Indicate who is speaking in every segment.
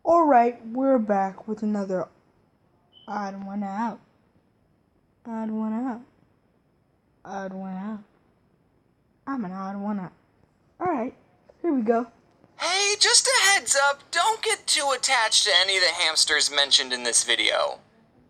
Speaker 1: Alright, we're back with another odd one out. Odd one out. Odd one out. I'm an odd one out. Alright, here we go.
Speaker 2: Hey, just a heads up, don't get too attached to any of the hamsters mentioned in this video,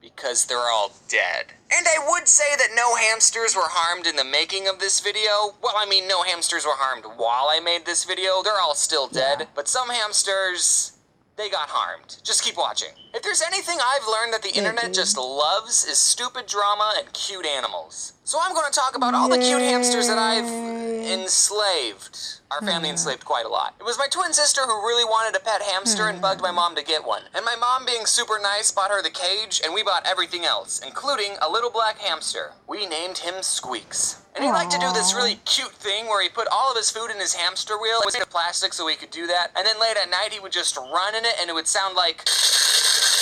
Speaker 2: because they're all dead. And I would say that no hamsters were harmed in the making of this video. Well, I mean, no hamsters were harmed while I made this video. They're all still dead.
Speaker 1: Yeah.
Speaker 2: But some hamsters, they got harmed. Just keep watching. If there's anything I've learned that the internet just loves, is stupid drama and cute animals. So I'm going to talk about all the cute hamsters that I've enslaved. Our family enslaved quite a lot. It was my twin sister who really wanted a pet hamster and bugged my mom to get one. And my mom, being super nice, bought her the cage, and we bought everything else, including a little black hamster. We named him Squeaks. And he liked to do this really cute thing where he put all of his food in his hamster wheel. It was made of plastic so he could do that. And then late at night he would just run in it and it would sound like...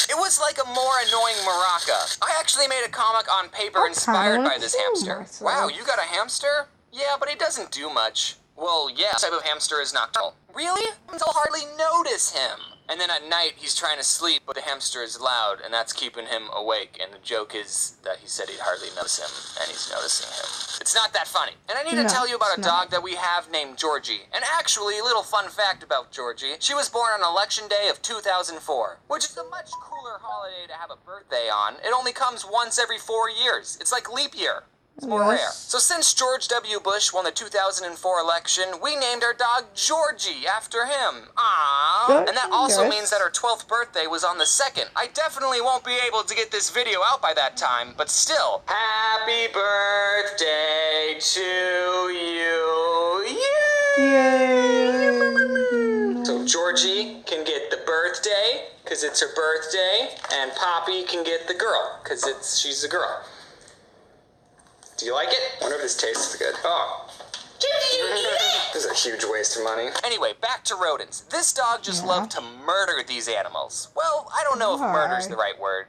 Speaker 2: It was like a more annoying maraca. I actually made a comic on paper inspired by this hamster. Wow, you got a hamster? Yeah, but he doesn't do much. Well, yeah, this type of hamster is nocturnal. Really? I'll hardly notice him. And then at night, he's trying to sleep, but the hamster is loud, and that's keeping him awake. And the joke is that he said he'd hardly notice him, and he's noticing him. It's not that funny. And I need to tell you about a dog that we have named Georgie. And actually, a little fun fact about Georgie. She was born on election day of 2004, which is a much cooler holiday to have a birthday on. It only comes once every 4 years. It's like leap year. It's more rare. So since George W. Bush won the 2004 election, we named our dog Georgie after him. Aww. And that also means that our 12th birthday was on the 2nd. I definitely won't be able to get this video out by that time, but still. Happy birthday to you. Yay! So Georgie can get the birthday, because it's her birthday, and Poppy can get the girl, because she's a girl. Do you like it? I wonder if this tastes good. Oh. This is a huge waste of money. Anyway, back to rodents. This dog just loved to murder these animals. Well, I don't know if murder's the right word.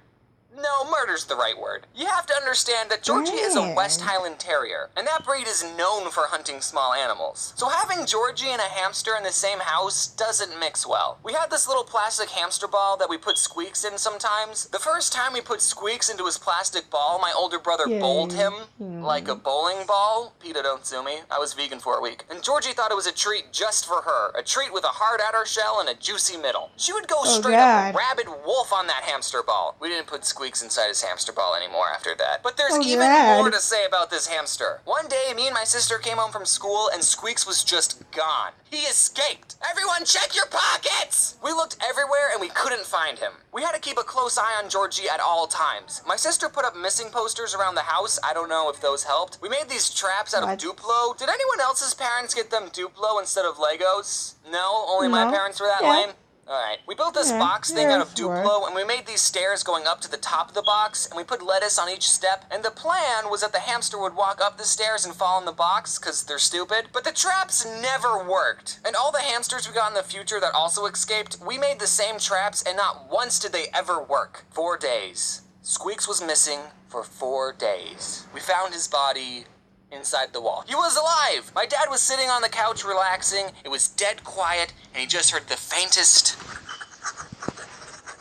Speaker 2: No, murder's the right word. You have to understand that Georgie is a West Highland Terrier, and that breed is known for hunting small animals. So having Georgie and a hamster in the same house doesn't mix well. We had this little plastic hamster ball that we put Squeaks in sometimes. The first time we put Squeaks into his plastic ball, my older brother bowled him like a bowling ball. PETA, don't sue me. I was vegan for a week. And Georgie thought it was a treat just for her. A treat with a hard outer shell and a juicy middle. She would go straight up a rabid wolf on that hamster ball. We didn't put Squeaks inside his hamster ball anymore after that. But there's even more to say about this hamster. One day, me and my sister came home from school and Squeaks was just gone. He escaped. Everyone check your pockets! We looked everywhere and we couldn't find him. We had to keep a close eye on Georgie at all times. My sister put up missing posters around the house. I don't know if those helped. We made these traps out of Duplo. Did anyone else's parents get them Duplo instead of Legos? No? Only my parents were that lame? Alright, we built this box thing out of Duplo, and we made these stairs going up to the top of the box, and we put lettuce on each step, and the plan was that the hamster would walk up the stairs and fall in the box, because they're stupid, but the traps never worked. And all the hamsters we got in the future that also escaped, we made the same traps, and not once did they ever work. 4 days. Squeaks was missing for 4 days. We found his body inside the wall. He was alive! My dad was sitting on the couch relaxing, it was dead quiet, and he just heard the faintest...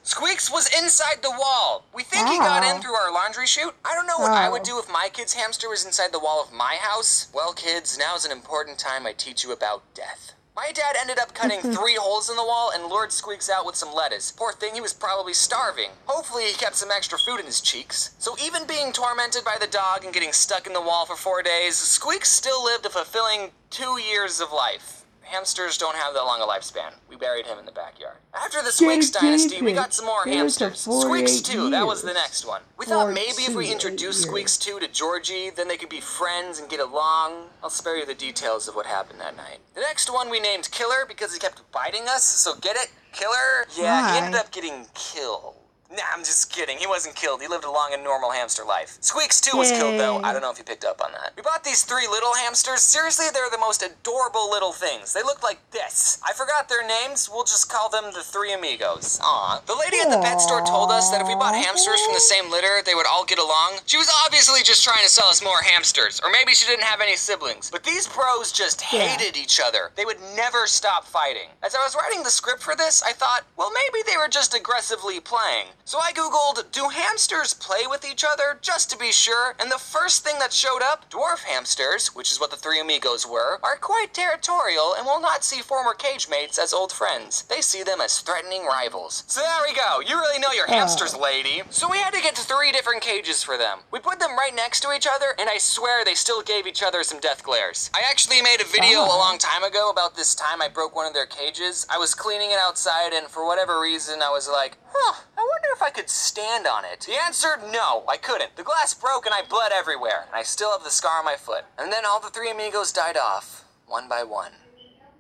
Speaker 2: Squeaks was inside the wall! We think he got in through our laundry chute. I don't know what I would do if my kid's hamster was inside the wall of my house. Well, kids, now's an important time I teach you about death. My dad ended up cutting 3 holes in the wall and lured Squeaks out with some lettuce. Poor thing, he was probably starving. Hopefully he kept some extra food in his cheeks. So even being tormented by the dog and getting stuck in the wall for 4 days, Squeaks still lived a fulfilling 2 years of life. Hamsters don't have that long a lifespan. We buried him in the backyard. After the Squeaks dynasty, we got some more hamsters. Squeaks 2, that was the next one. We thought maybe if we introduced Squeaks 2 to Georgie, then they could be friends and get along. I'll spare you the details of what happened that night. The next one we named Killer because he kept biting us, so get it? Killer? Yeah, he ended up getting killed. Nah, I'm just kidding. He wasn't killed. He lived a long and normal hamster life. Squeaks, too, was killed, though. I don't know if you picked up on that. We bought these 3 little hamsters. Seriously, they're the most adorable little things. They look like this. I forgot their names. We'll just call them the 3 amigos. Aw. The lady at the pet store told us that if we bought hamsters from the same litter, they would all get along. She was obviously just trying to sell us more hamsters. Or maybe she didn't have any siblings. But these bros just hated each other. They would never stop fighting. As I was writing the script for this, I thought, well, maybe they were just aggressively playing. So I googled, do hamsters play with each other, just to be sure, and the first thing that showed up, dwarf hamsters, which is what the 3 amigos were, are quite territorial and will not see former cage mates as old friends. They see them as threatening rivals. So there we go, you really know your hamsters, lady. So we had to get 3 different cages for them. We put them right next to each other, and I swear they still gave each other some death glares. I actually made a video a long time ago about this time I broke one of their cages. I was cleaning it outside, and for whatever reason, I was like, I wonder if I could stand on it. The answer, no, I couldn't. The glass broke and I bled everywhere, and I still have the scar on my foot. And then all the 3 amigos died off, one by one.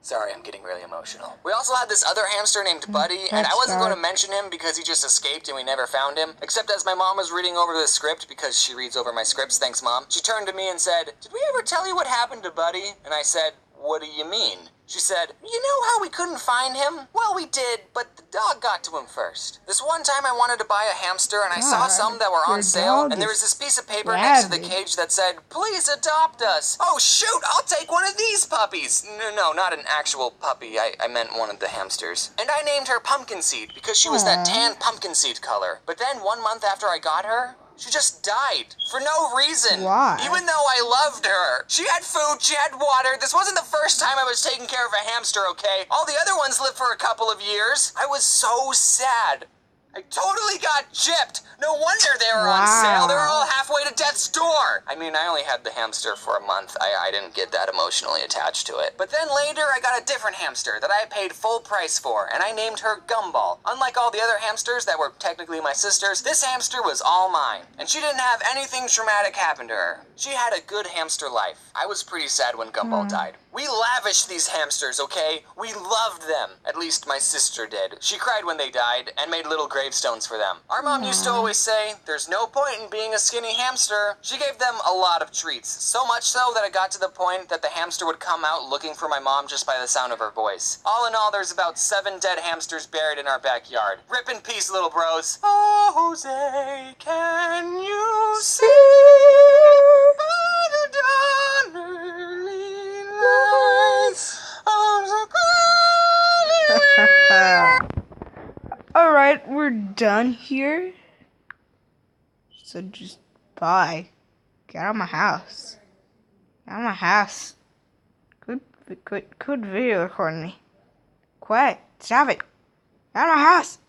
Speaker 2: Sorry, I'm getting really emotional. We also had this other hamster named Buddy, and I wasn't going to mention him because he just escaped and we never found him. Except as my mom was reading over the script, because she reads over my scripts, thanks Mom, she turned to me and said, "Did we ever tell you what happened to Buddy?" And I said, "What do you mean?" She said, "You know how we couldn't find him? Well, we did, but the dog got to him first. This one time I wanted to buy a hamster, and I saw some that were on sale, and there was this piece of paper next to the cage that said, 'Please adopt us.' Oh, shoot, I'll take one of these puppies." No, not an actual puppy. I meant one of the hamsters. And I named her Pumpkin Seed, because she was that tan pumpkin seed color. But then 1 month after I got her, she just died. For no reason.
Speaker 1: Why?
Speaker 2: Even though I loved her. She had food, she had water. This wasn't the first time I was taking care of a hamster, okay? All the other ones lived for a couple of years. I was so sad. I totally got gypped. No wonder they were on sale. They were all halfway to death's door. I mean, I only had the hamster for a month. I didn't get that emotionally attached to it. But then later, I got a different hamster that I paid full price for, and I named her Gumball. Unlike all the other hamsters that were technically my sister's, this hamster was all mine. And she didn't have anything traumatic happen to her. She had a good hamster life. I was pretty sad when Gumball died. We lavished these hamsters, okay? We loved them. At least my sister did. She cried when they died and made little gravestones for them. Our mom used to always say, there's no point in being a skinny hamster. She gave them a lot of treats. So much so that it got to the point that the hamster would come out looking for my mom just by the sound of her voice. All in all, there's about 7 dead hamsters buried in our backyard. Rip in peace, little bros. Oh, Jose, can you see by the dawn early lights of the
Speaker 1: Alright, we're done here. So just bye. Get out of my house. Get out of my house. Quit video recording me. Quit. Stop it. Get out of my house.